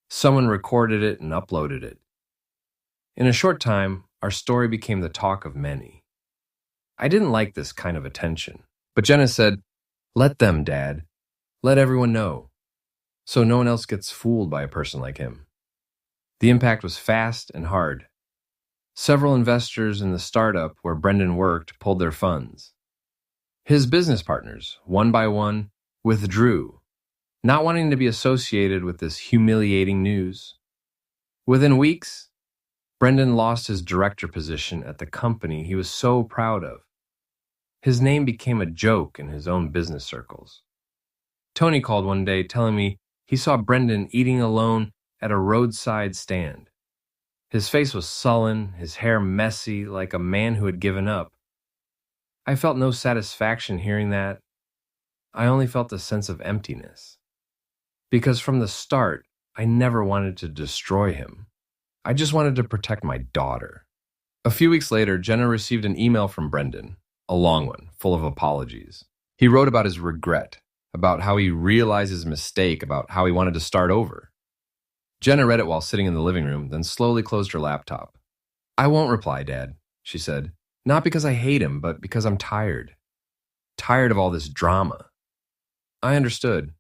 Someone recorded it and uploaded it. In a short time, our story became the talk of many. I didn't like this kind of attention, but Jenna said, "Let them, Dad. Let everyone know, so no one else gets fooled by a person like him." The impact was fast and hard. Several investors in the startup where Brendan worked pulled their funds. His business partners, one by one, withdrew, not wanting to be associated with this humiliating news. Within weeks, Brendan lost his director position at the company he was so proud of. His name became a joke in his own business circles. Tony called one day telling me he saw Brendan eating alone at a roadside stand. His face was sullen, his hair messy, like a man who had given up. I felt no satisfaction hearing that. I only felt a sense of emptiness. Because from the start, I never wanted to destroy him. I just wanted to protect my daughter. A few weeks later, Jenna received an email from Brendan, a long one, full of apologies. He wrote about his regret, about how he realized his mistake, about how he wanted to start over. Jenna read it while sitting in the living room, then slowly closed her laptop. "I won't reply, Dad," she said. "Not because I hate him, but because I'm tired. Tired of all this drama." I understood.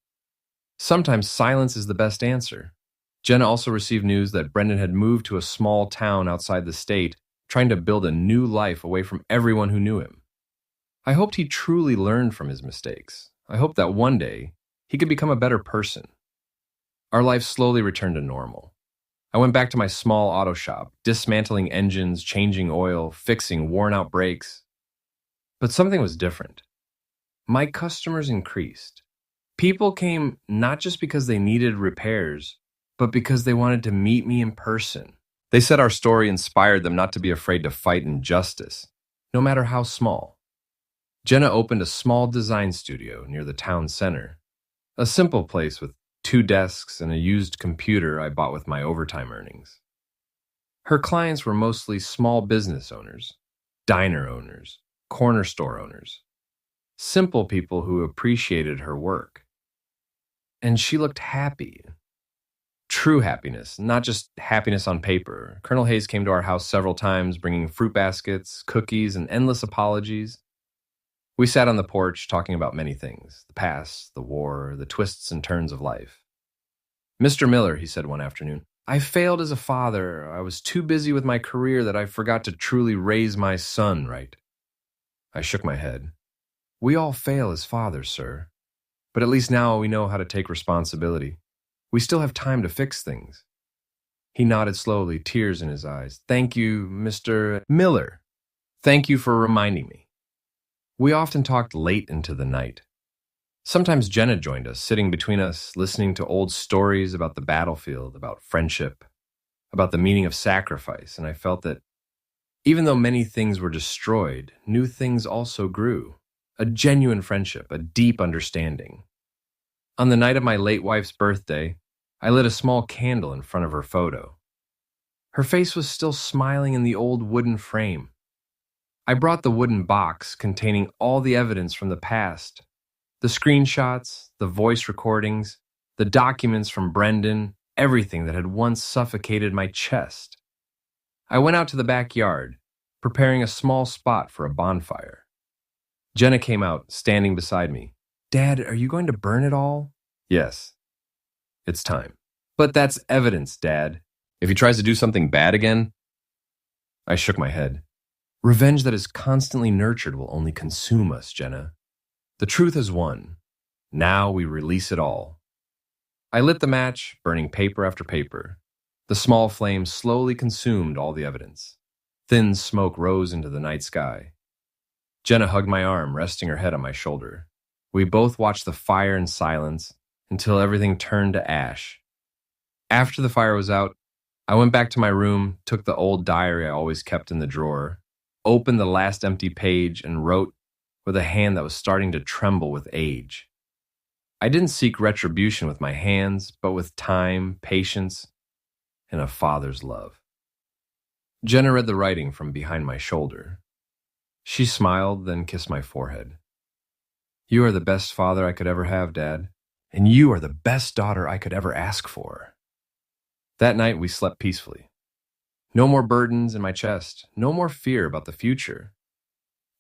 Sometimes silence is the best answer. Jenna also received news that Brendan had moved to a small town outside the state, trying to build a new life away from everyone who knew him. I hoped he truly learned from his mistakes. I hoped that one day he could become a better person. Our life slowly returned to normal. I went back to my small auto shop, dismantling engines, changing oil, fixing worn-out brakes. But something was different. My customers increased. People came not just because they needed repairs, but because they wanted to meet me in person. They said our story inspired them not to be afraid to fight injustice, no matter how small. Jenna opened a small design studio near the town center, a simple place with 2 desks and a used computer I bought with my overtime earnings. Her clients were mostly small business owners, diner owners, corner store owners, simple people who appreciated her work. And she looked happy. True happiness, not just happiness on paper. Colonel Hayes came to our house several times, bringing fruit baskets, cookies, and endless apologies. We sat on the porch talking about many things, the past, the war, the twists and turns of life. "Mr. Miller," he said one afternoon, "I failed as a father. I was too busy with my career that I forgot to truly raise my son right." I shook my head. "We all fail as fathers, sir. But at least now we know how to take responsibility. We still have time to fix things." He nodded slowly, tears in his eyes. "Thank you, Mr. Miller. Thank you for reminding me." We often talked late into the night. Sometimes Jenna joined us, sitting between us, listening to old stories about the battlefield, about friendship, about the meaning of sacrifice, and I felt that even though many things were destroyed, new things also grew. A genuine friendship, a deep understanding. On the night of my late wife's birthday, I lit a small candle in front of her photo. Her face was still smiling in the old wooden frame. I brought the wooden box containing all the evidence from the past, the screenshots, the voice recordings, the documents from Brendan, everything that had once suffocated my chest. I went out to the backyard, preparing a small spot for a bonfire. Jenna came out, standing beside me. "Dad, are you going to burn it all?" "Yes. It's time." "But that's evidence, Dad. If he tries to do something bad again?" I shook my head. "Revenge that is constantly nurtured will only consume us, Jenna. The truth has won. Now we release it all." I lit the match, burning paper after paper. The small flame slowly consumed all the evidence. Thin smoke rose into the night sky. Jenna hugged my arm, resting her head on my shoulder. We both watched the fire in silence until everything turned to ash. After the fire was out, I went back to my room, took the old diary I always kept in the drawer, opened the last empty page, and wrote with a hand that was starting to tremble with age. I didn't seek retribution with my hands, but with time, patience, and a father's love. Jenna read the writing from behind my shoulder. She smiled, then kissed my forehead. You are the best father I could ever have, Dad, and you are the best daughter I could ever ask for. That night, we slept peacefully. No more burdens in my chest, no more fear about the future.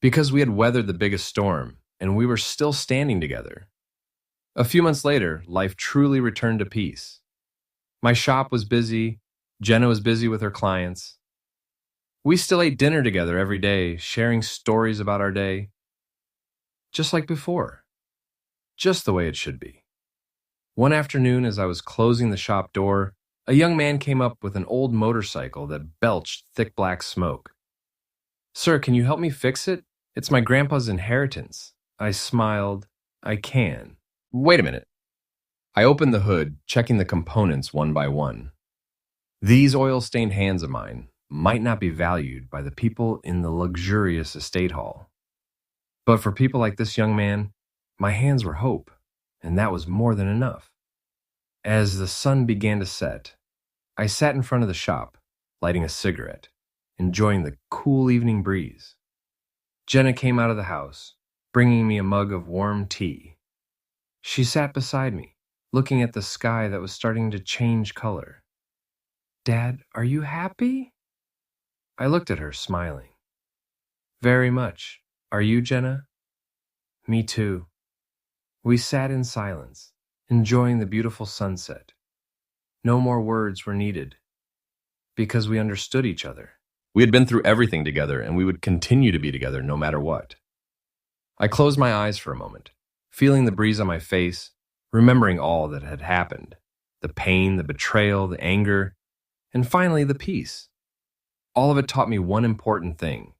Because we had weathered the biggest storm, and we were still standing together. A few months later, life truly returned to peace. My shop was busy, Jenna was busy with her clients. We still ate dinner together every day, sharing stories about our day. Just like before. Just the way it should be. One afternoon, as I was closing the shop door, a young man came up with an old motorcycle that belched thick black smoke. Sir, can you help me fix it? It's my grandpa's inheritance. I smiled. I can. Wait a minute. I opened the hood, checking the components one by one. These oil-stained hands of mine might not be valued by the people in the luxurious estate hall. But for people like this young man, my hands were hope, and that was more than enough. As the sun began to set, I sat in front of the shop, lighting a cigarette, enjoying the cool evening breeze. Jenna came out of the house, bringing me a mug of warm tea. She sat beside me, looking at the sky that was starting to change color. Dad, are you happy? I looked at her, smiling. Very much. Are you, Jenna? Me too. We sat in silence, enjoying the beautiful sunset. No more words were needed, because we understood each other. We had been through everything together, and we would continue to be together no matter what. I closed my eyes for a moment, feeling the breeze on my face, remembering all that had happened, the pain, the betrayal, the anger, and finally the peace. All of it taught me one important thing.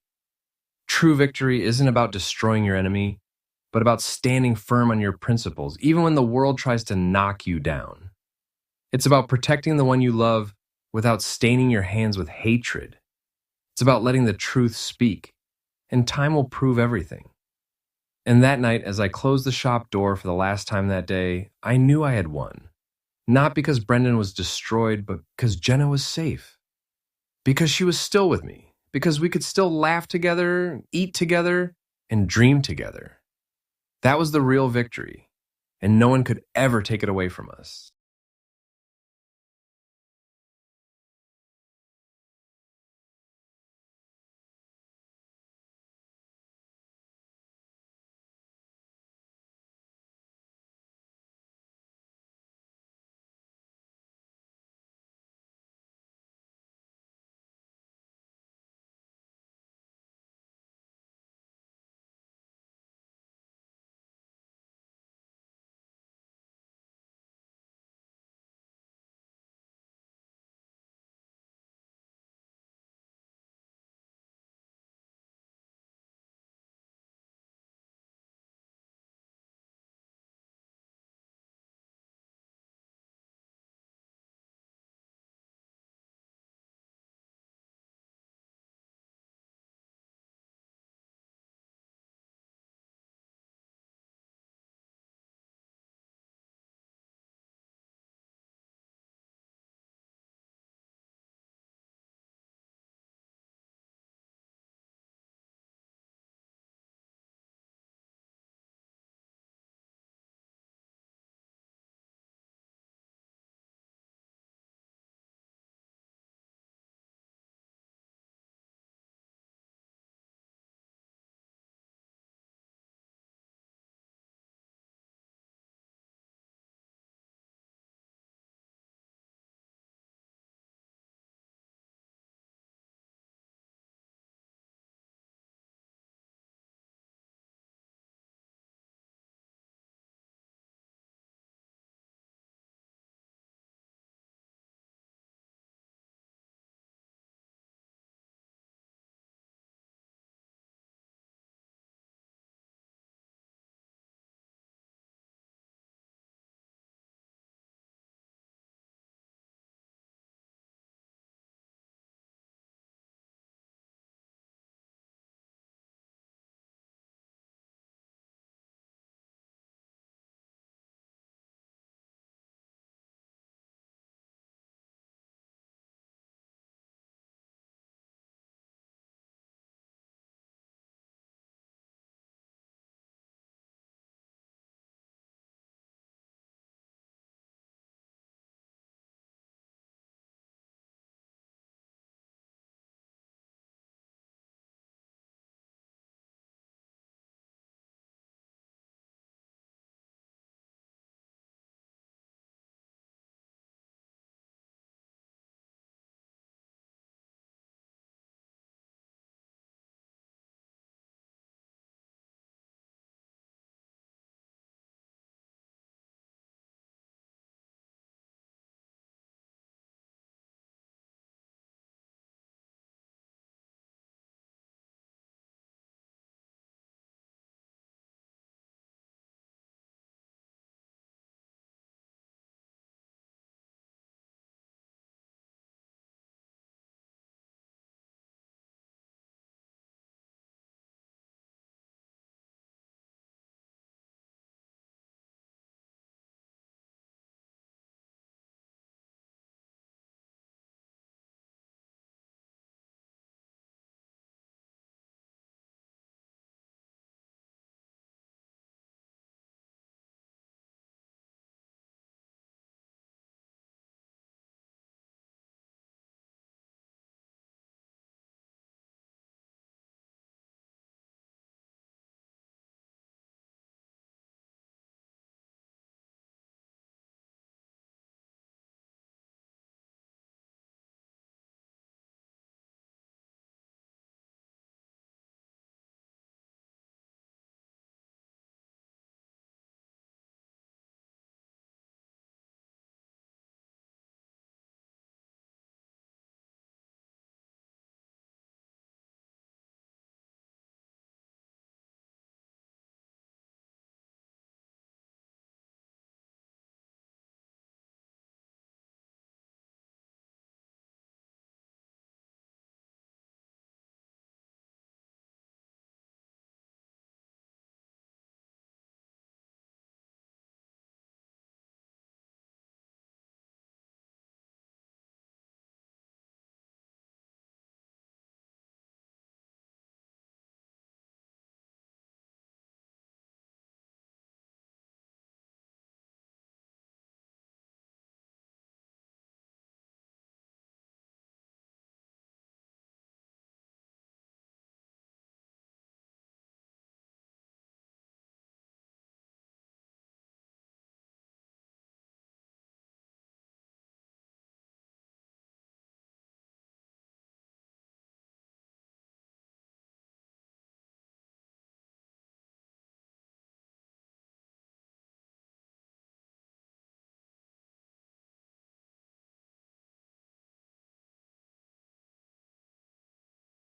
True victory isn't about destroying your enemy, but about standing firm on your principles, even when the world tries to knock you down. It's about protecting the one you love without staining your hands with hatred. It's about letting the truth speak, and time will prove everything. And that night, as I closed the shop door for the last time that day, I knew I had won. Not because Brendan was destroyed, but because Jenna was safe. Because she was still with me. Because we could still laugh together, eat together, and dream together. That was the real victory, and no one could ever take it away from us.